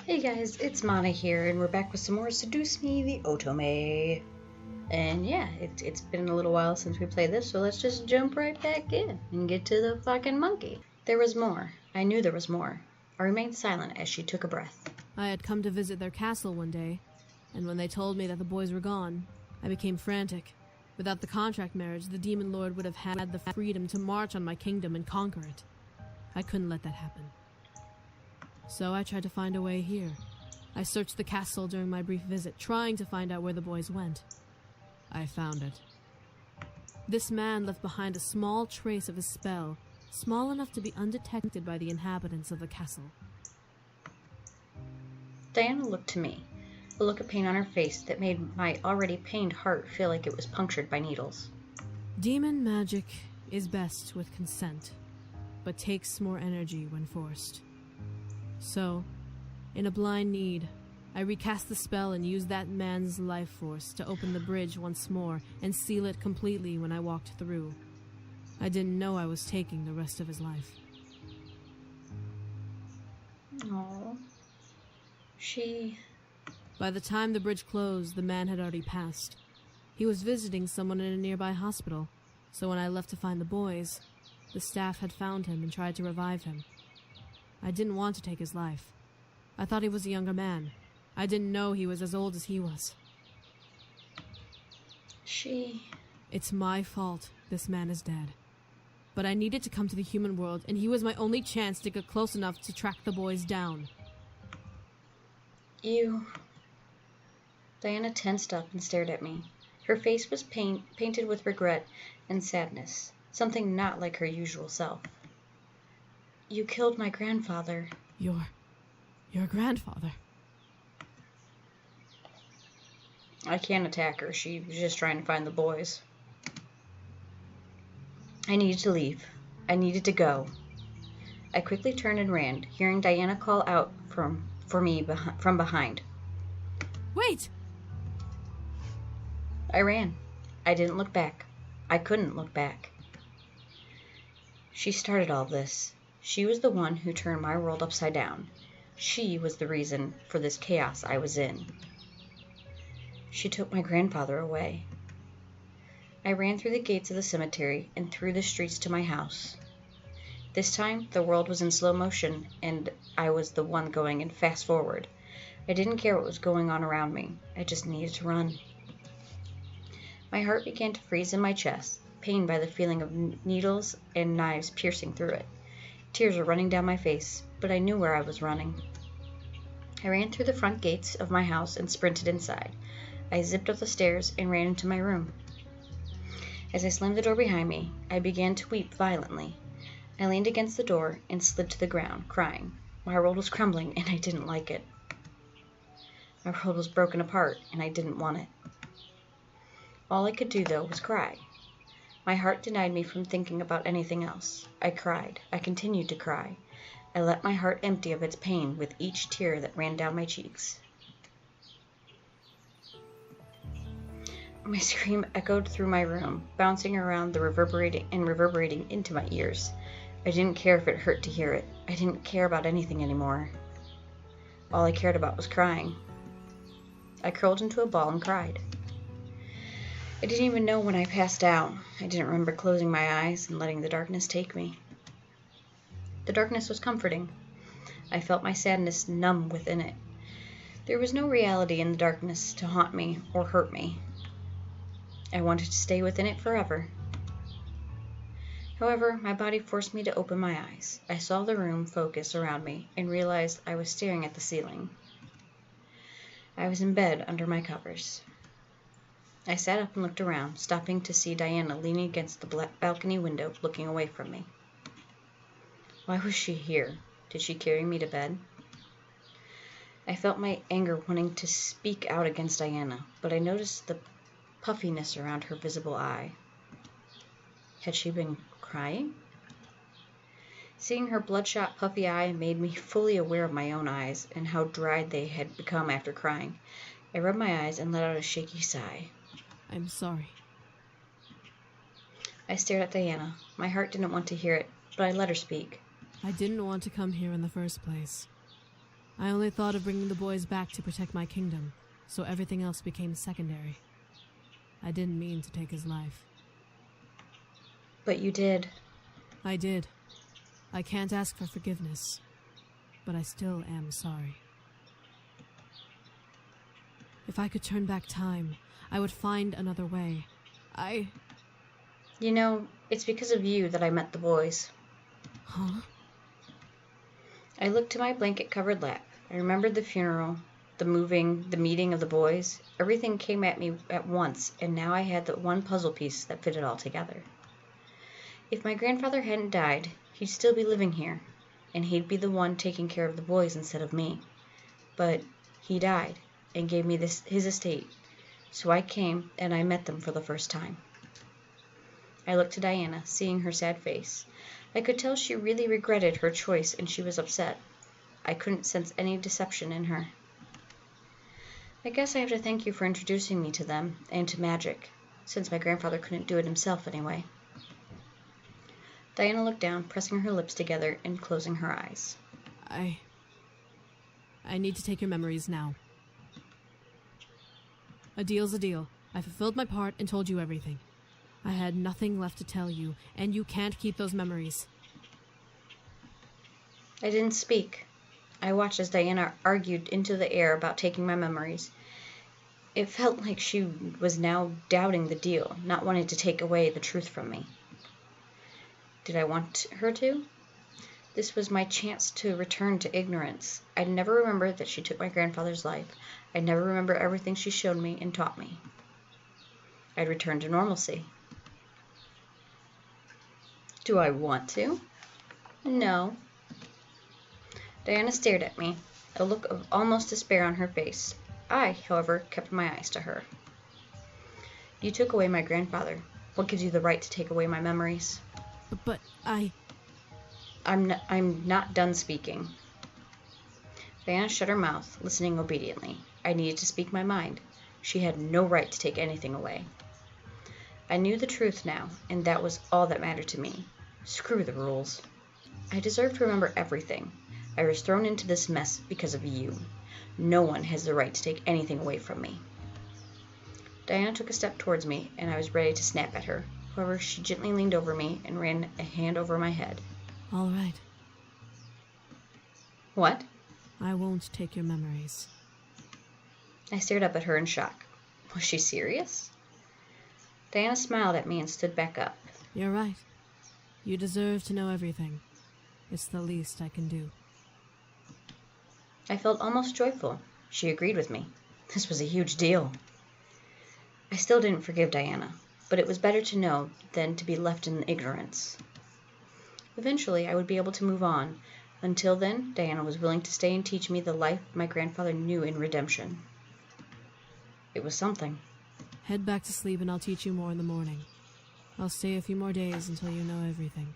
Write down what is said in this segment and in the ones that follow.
Hey guys, it's Mana here, and we're back with some more Seduce Me, the Otome. And yeah, it's been a little while since we played this, so let's just jump right back in and get to the fucking monkey. There was more. I knew there was more. I remained silent as she took a breath. I had come to visit their castle one day, and when they told me that the boys were gone, I became frantic. Without the contract marriage, the demon lord would have had the freedom to march on my kingdom and conquer it. I couldn't let that happen. So I tried to find a way here. I searched the castle during my brief visit, trying to find out where the boys went. I found it. This man left behind a small trace of a spell, small enough to be undetected by the inhabitants of the castle. Diana looked to me, a look of pain on her face that made my already pained heart feel like it was punctured by needles. Demon magic is best with consent, but takes more energy when forced. So, in a blind need, I recast the spell and used that man's life force to open the bridge once more and seal it completely when I walked through. I didn't know I was taking the rest of his life. Oh, By the time the bridge closed, the man had already passed. He was visiting someone in a nearby hospital, so when I left to find the boys, the staff had found him and tried to revive him. I didn't want to take his life. I thought he was a younger man. I didn't know he was as old as he was. It's my fault this man is dead. But I needed to come to the human world, and he was my only chance to get close enough to track the boys down. Diana tensed up and stared at me. Her face was painted with regret and sadness, something not like her usual self. You killed my grandfather. Your grandfather? I can't attack her. She was just trying to find the boys. I needed to leave. I needed to go. I quickly turned and ran, hearing Diana call out for me from behind. Wait! I ran. I didn't look back. I couldn't look back. She started all this. She was the one who turned my world upside down. She was the reason for this chaos I was in. She took my grandfather away. I ran through the gates of the cemetery and through the streets to my house. This time, the world was in slow motion, and I was the one going in fast forward. I didn't care what was going on around me. I just needed to run. My heart began to freeze in my chest, pained by the feeling of needles and knives piercing through it. Tears were running down my face, but I knew where I was running. I ran through the front gates of my house and sprinted inside. I zipped up the stairs and ran into my room. As I slammed the door behind me, I began to weep violently. I leaned against the door and slid to the ground, crying. My world was crumbling, and I didn't like it. My world was broken apart, and I didn't want it. All I could do, though, was cry. My heart denied me from thinking about anything else. I cried. I continued to cry. I let my heart empty of its pain with each tear that ran down my cheeks. My scream echoed through my room, bouncing around reverberating into my ears. I didn't care if it hurt to hear it. I didn't care about anything anymore. All I cared about was crying. I curled into a ball and cried. I didn't even know when I passed out. I didn't remember closing my eyes and letting the darkness take me. The darkness was comforting. I felt my sadness numb within it. There was no reality in the darkness to haunt me or hurt me. I wanted to stay within it forever. However, my body forced me to open my eyes. I saw the room focus around me and realized I was staring at the ceiling. I was in bed under my covers. I sat up and looked around, stopping to see Diana leaning against the balcony window, looking away from me. Why was she here? Did she carry me to bed? I felt my anger wanting to speak out against Diana, but I noticed the puffiness around her visible eye. Had she been crying? Seeing her bloodshot, puffy eye made me fully aware of my own eyes and how dried they had become after crying. I rubbed my eyes and let out a shaky sigh. I'm sorry. I stared at Diana. My heart didn't want to hear it, but I let her speak. I didn't want to come here in the first place. I only thought of bringing the boys back to protect my kingdom, so everything else became secondary. I didn't mean to take his life. But you did. I did. I can't ask for forgiveness, but I still am sorry. If I could turn back time, I would find another way. You know, it's because of you that I met the boys. Huh? I looked to my blanket-covered lap. I remembered the funeral, the moving, the meeting of the boys. Everything came at me at once, and now I had the one puzzle piece that fit it all together. If my grandfather hadn't died, he'd still be living here, and he'd be the one taking care of the boys instead of me. But he died and gave me his estate, so I came and I met them for the first time. I looked to Diana, seeing her sad face. I could tell she really regretted her choice and she was upset. I couldn't sense any deception in her. I guess I have to thank you for introducing me to them and to magic, since my grandfather couldn't do it himself anyway. Diana looked down, pressing her lips together and closing her eyes. I need to take your memories now. A deal's a deal. I fulfilled my part and told you everything. I had nothing left to tell you, and you can't keep those memories. I didn't speak. I watched as Diana argued into the air about taking my memories. It felt like she was now doubting the deal, not wanting to take away the truth from me. Did I want her to? This was my chance to return to ignorance. I'd never remember that she took my grandfather's life. I'd never remember everything she showed me and taught me. I'd return to normalcy. Do I want to? No. Diana stared at me, a look of almost despair on her face. I, however, kept my eyes to her. You took away my grandfather. What gives you the right to take away my memories? But I'm not done speaking. Diana shut her mouth, listening obediently. I needed to speak my mind. She had no right to take anything away. I knew the truth now, and that was all that mattered to me. Screw the rules. I deserve to remember everything. I was thrown into this mess because of you. No one has the right to take anything away from me. Diana took a step towards me, and I was ready to snap at her. However, she gently leaned over me and ran a hand over my head. all right. What? I won't take your memories. I stared up at her in shock. Was she serious? Diana smiled at me and stood back up. You're right. You deserve to know everything. It's the least I can do. I felt almost joyful. She agreed with me. This was a huge deal. I still didn't forgive Diana, but it was better to know than to be left in ignorance. Eventually, I would be able to move on. Until then, Diana was willing to stay and teach me the life my grandfather knew in redemption. It was something. Head back to sleep and I'll teach you more in the morning. I'll stay a few more days until you know everything.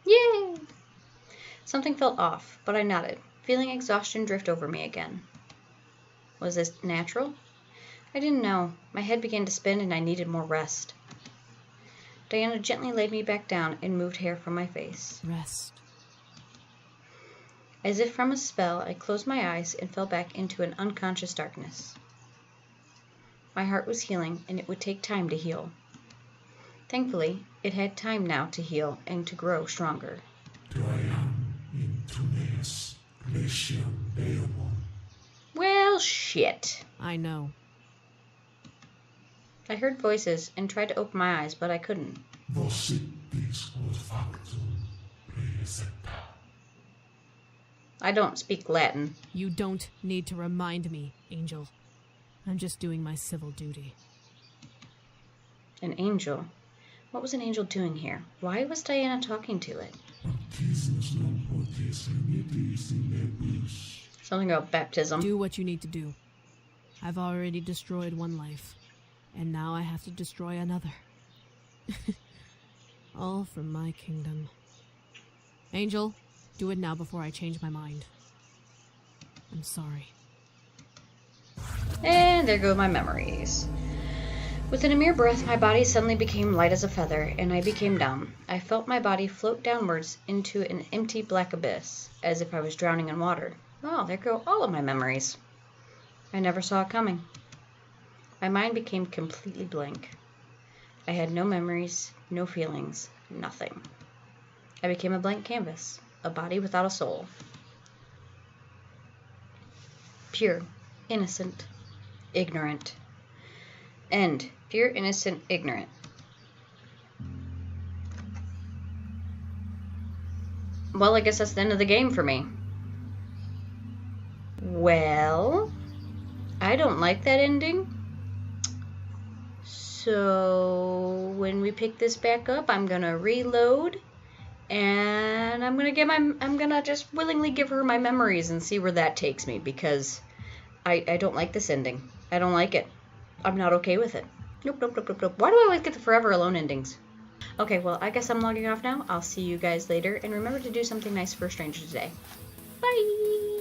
Yay! Something felt off, but I nodded, feeling exhaustion drift over me again. Was this natural? I didn't know. My head began to spin and I needed more rest. Diana gently laid me back down and moved hair from my face. Rest. As if from a spell, I closed my eyes and fell back into an unconscious darkness. My heart was healing, and it would take time to heal. Thankfully, it had time now to heal and to grow stronger. Well, shit. I know. I heard voices and tried to open my eyes, but I couldn't. I don't speak Latin. You don't need to remind me, Angel. I'm just doing my civil duty. An angel? What was an angel doing here? Why was Diana talking to it? Something about baptism. Do what you need to do. I've already destroyed one life, and now I have to destroy another. All from my kingdom. Angel, do it now before I change my mind. I'm sorry. And there go my memories. Within a mere breath, my body suddenly became light as a feather, and I became dumb. I felt my body float downwards into an empty black abyss, as if I was drowning in water. Oh, there go all of my memories. I never saw it coming. My mind became completely blank. I had no memories, no feelings, nothing. I became a blank canvas, a body without a soul. Pure, innocent, ignorant. End. Pure, innocent, ignorant. Well, I guess that's the end of the game for me. Well, I don't like that ending. So when we pick this back up, I'm gonna reload, and I'm gonna just willingly give her my memories and see where that takes me, because I don't like this ending. I don't like it. I'm not okay with it. Nope. Why do I always get the forever alone endings? Okay, well, I guess I'm logging off now. I'll see you guys later, and remember to do something nice for a stranger today. Bye!